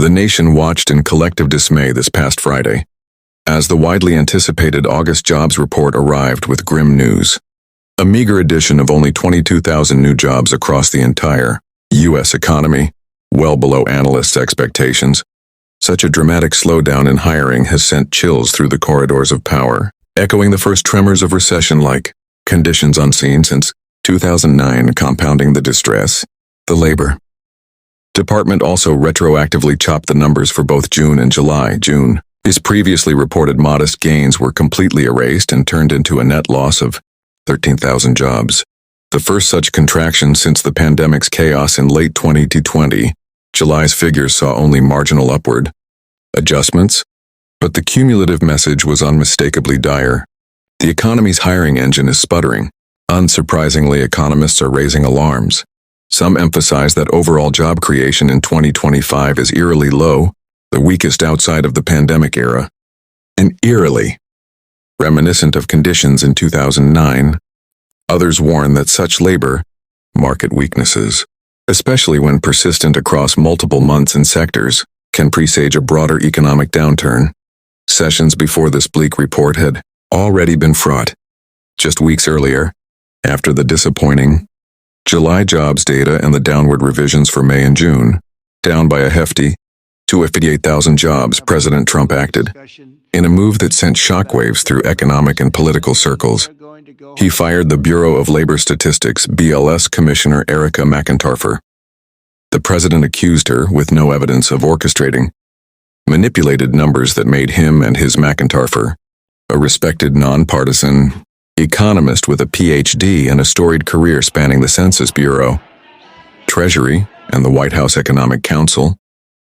The nation watched in collective dismay this past Friday, as the widely anticipated August jobs report arrived with grim news. A meager addition of only 22,000 new jobs across the entire U.S. economy, well below analysts' expectations. Such a dramatic slowdown in hiring has sent chills through the corridors of power, echoing the first tremors of recession-like conditions unseen since 2009, compounding the distress. The Labor Department also retroactively chopped the numbers for both June and July. His previously reported modest gains were completely erased and turned into a net loss of 13,000 jobs. The first such contraction since the pandemic's chaos in late 2020. July's figures saw only marginal upward adjustments, but the cumulative message was unmistakably dire. The economy's hiring engine is sputtering. Unsurprisingly, economists are raising alarms. Some emphasize that overall job creation in 2025 is eerily low, the weakest outside of the pandemic era, and eerily reminiscent of conditions in 2009. Others warn that such labor market weaknesses, especially when persistent across multiple months and sectors, can presage a broader economic downturn. Sessions before this bleak report had already been fraught. Just weeks earlier, after the disappointing July jobs data and the downward revisions for May and June, down by a hefty 258,000 jobs, President Trump acted in a move that sent shockwaves through economic and political circles. He fired the Bureau of Labor Statistics (BLS) Commissioner Erica McIntyre. The president accused her, with no evidence, of orchestrating manipulated numbers that made him and his McIntyre a respected nonpartisan economist with a PhD and a storied career spanning the Census Bureau, Treasury, and the White House Economic Council,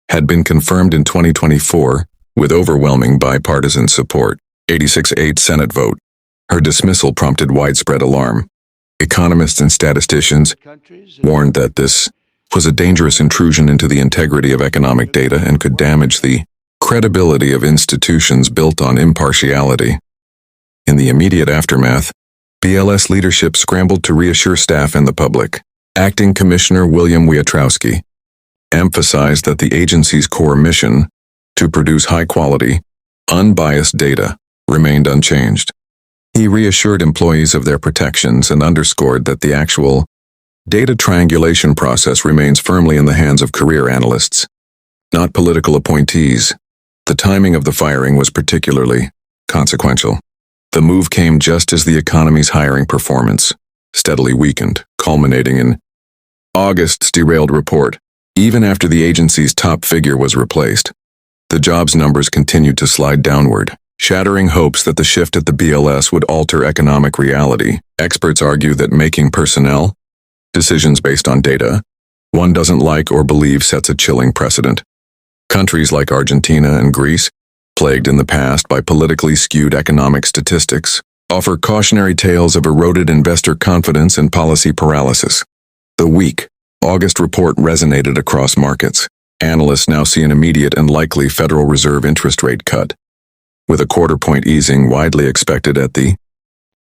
had been confirmed in 2024 with overwhelming bipartisan support, 86-8 Senate vote. Her dismissal prompted widespread alarm. Economists and statisticians warned that this was a dangerous intrusion into the integrity of economic data and could damage the credibility of institutions built on impartiality. In the immediate aftermath, BLS leadership scrambled to reassure staff and the public. Acting Commissioner William Wietrowski emphasized that the agency's core mission, to produce high-quality, unbiased data, remained unchanged. He reassured employees of their protections and underscored that the actual data triangulation process remains firmly in the hands of career analysts, not political appointees. The timing of the firing was particularly consequential. The move came just as the economy's hiring performance steadily weakened, culminating in August's derailed report. Even after the agency's top figure was replaced, the jobs numbers continued to slide downward, shattering hopes that the shift at the BLS would alter economic reality. Experts argue that making personnel decisions based on data one doesn't like or believe sets a chilling precedent. Countries like Argentina and Greece, plagued in the past by politically skewed economic statistics, offer cautionary tales of eroded investor confidence and policy paralysis. The weak August report resonated across markets. Analysts now see an immediate and likely Federal Reserve interest rate cut, with a quarter-point easing widely expected at the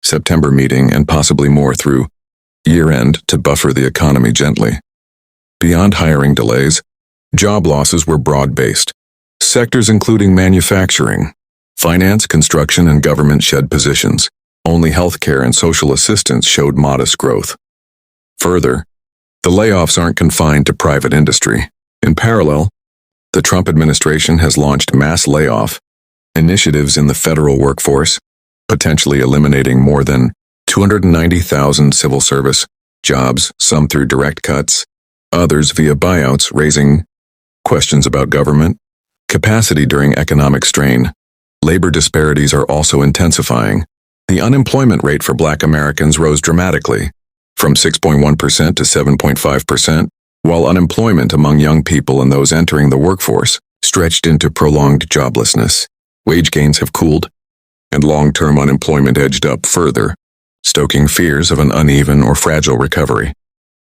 September meeting and possibly more through year-end to buffer the economy gently. Beyond hiring delays, job losses were broad-based. Sectors including manufacturing, finance, construction, and government shed positions. Only healthcare and social assistance showed modest growth. Further, the layoffs aren't confined to private industry. In parallel, the Trump administration has launched mass layoff initiatives in the federal workforce, potentially eliminating more than 290,000 civil service jobs, some through direct cuts, others via buyouts, raising questions about government capacity during economic strain. Labor disparities are also intensifying. The unemployment rate for Black Americans rose dramatically, from 6.1% to 7.5%, while unemployment among young people and those entering the workforce stretched into prolonged joblessness. Wage gains have cooled, and long-term unemployment edged up further, stoking fears of an uneven or fragile recovery.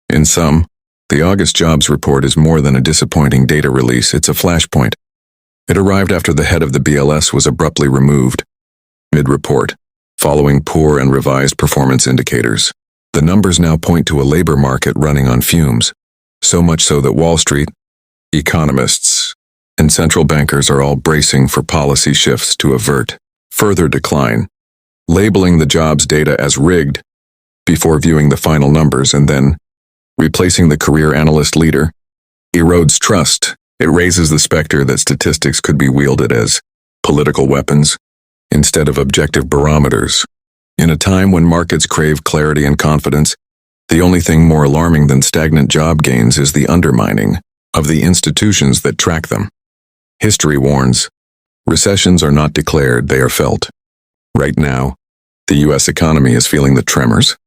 In sum, the August jobs report is more than a disappointing data release, it's a flashpoint. It arrived after the head of the BLS was abruptly removed mid-report, following poor and revised performance indicators. The numbers now point to a labor market running on fumes, so much so that Wall Street economists and central bankers are all bracing for policy shifts to avert further decline, labeling the jobs data as rigged before viewing the final numbers and then replacing the career analyst leader erodes trust. It raises the specter that statistics could be wielded as political weapons instead of objective barometers. In a time when markets crave clarity and confidence, the only thing more alarming than stagnant job gains is the undermining of the institutions that track them. History warns, recessions are not declared, they are felt. Right now, the U.S. economy is feeling the tremors.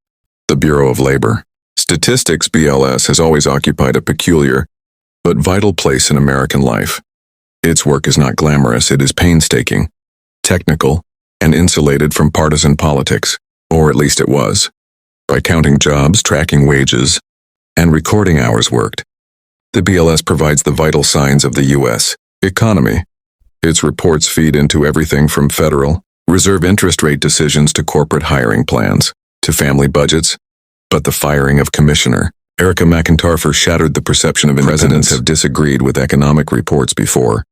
The Bureau of Labor Statistics (BLS) has always occupied a peculiar but vital place in American life. Its work is not glamorous, it is painstaking, technical, and insulated from partisan politics, or at least it was. By counting jobs, tracking wages, and recording hours worked, the BLS provides the vital signs of the U.S. economy. Its reports feed into everything from Federal Reserve interest rate decisions to corporate hiring plans, to family budgets. But the firing of Commissioner Erica McIntyre shattered the perception of independence. Presidents have disagreed with economic reports before,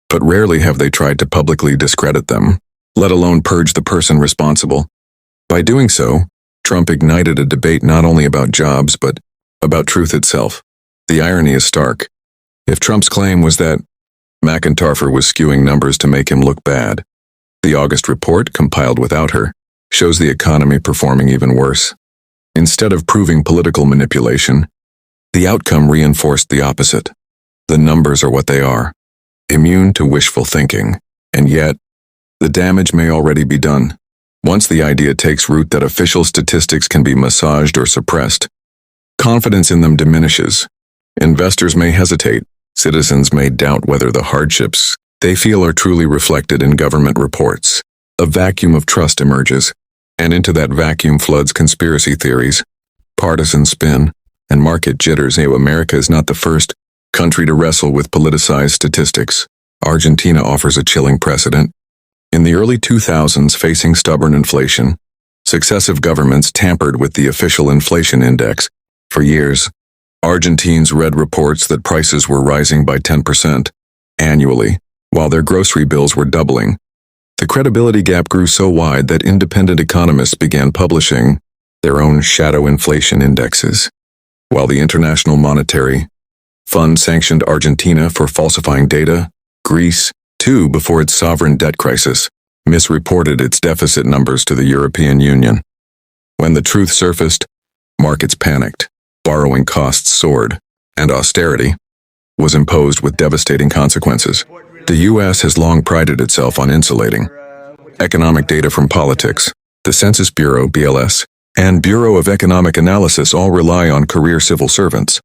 but rarely have they tried to publicly discredit them, let alone purge the person responsible. By doing so, Trump ignited a debate not only about jobs but about truth itself. The irony is stark. If Trump's claim was that McIntyre was skewing numbers to make him look bad, the August report, compiled without her, shows the economy performing even worse. Instead of proving political manipulation, the outcome reinforced the opposite. The numbers are what they are, immune to wishful thinking, and yet, the damage may already be done. Once the idea takes root that official statistics can be massaged or suppressed, confidence in them diminishes. Investors may hesitate. Citizens may doubt whether the hardships they feel are truly reflected in government reports. A vacuum of trust emerges, and into that vacuum floods conspiracy theories, partisan spin, and market jitters. America is not the first country to wrestle with politicized statistics. Argentina offers a chilling precedent. In the early 2000s, facing stubborn inflation, successive governments tampered with the official inflation index. For years, Argentines read reports that prices were rising by 10% annually, while their grocery bills were doubling. The credibility gap grew so wide that independent economists began publishing their own shadow inflation indexes. While the International Monetary Fund sanctioned Argentina for falsifying data, Greece, too, before its sovereign debt crisis, misreported its deficit numbers to the European Union. When the truth surfaced, markets panicked, borrowing costs soared, and austerity was imposed with devastating consequences. The U.S. has long prided itself on insulating economic data from politics. The Census Bureau, BLS, and Bureau of Economic Analysis all rely on career civil servants.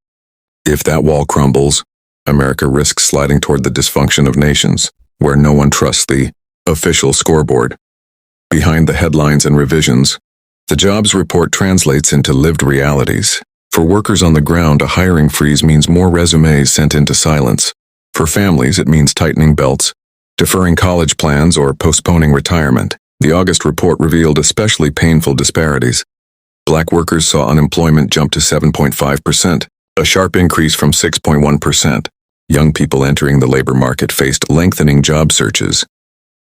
If that wall crumbles, America risks sliding toward the dysfunction of nations, where no one trusts the official scoreboard. Behind the headlines and revisions, the jobs report translates into lived realities. For workers on the ground, a hiring freeze means more resumes sent into silence. For families, it means tightening belts, deferring college plans, or postponing retirement. The August report revealed especially painful disparities. Black workers saw unemployment jump to 7.5%, a sharp increase from 6.1%. Young people entering the labor market faced lengthening job searches,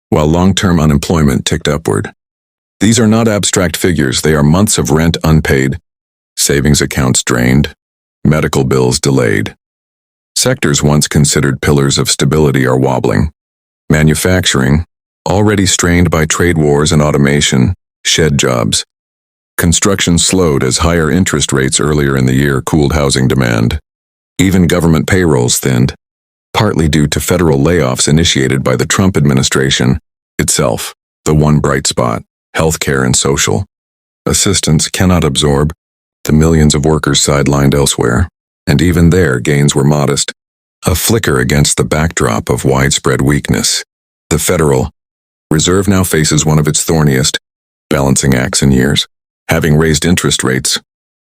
while long-term unemployment ticked upward. These are not abstract figures, they are months of rent unpaid, savings accounts drained, medical bills delayed. Sectors once considered pillars of stability are wobbling. Manufacturing, already strained by trade wars and automation, shed jobs. Construction slowed as higher interest rates earlier in the year cooled housing demand. Even government payrolls thinned, partly due to federal layoffs initiated by the Trump administration itself. The one bright spot, healthcare and social assistance, cannot absorb the millions of workers sidelined elsewhere, and even there gains were modest, a flicker against the backdrop of widespread weakness. The Federal Reserve now faces one of its thorniest balancing acts in years, having raised interest rates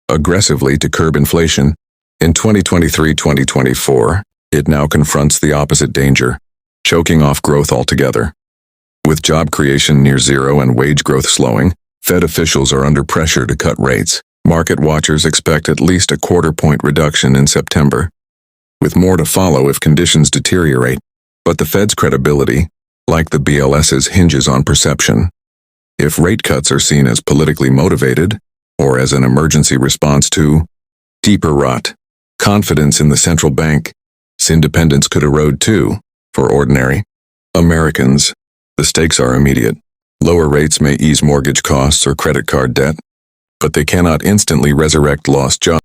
aggressively to curb inflation. In 2023-2024, it now confronts the opposite danger, choking off growth altogether. With job creation near zero and wage growth slowing, Fed officials are under pressure to cut rates. Market watchers expect at least a quarter-point reduction in September, with more to follow if conditions deteriorate. But the Fed's credibility, like the BLS's, hinges on perception. If rate cuts are seen as politically motivated, or as an emergency response to deeper rot, confidence in the central bank's independence could erode too. For ordinary Americans, the stakes are immediate. Lower rates may ease mortgage costs or credit card debt, but they cannot instantly resurrect lost jobs.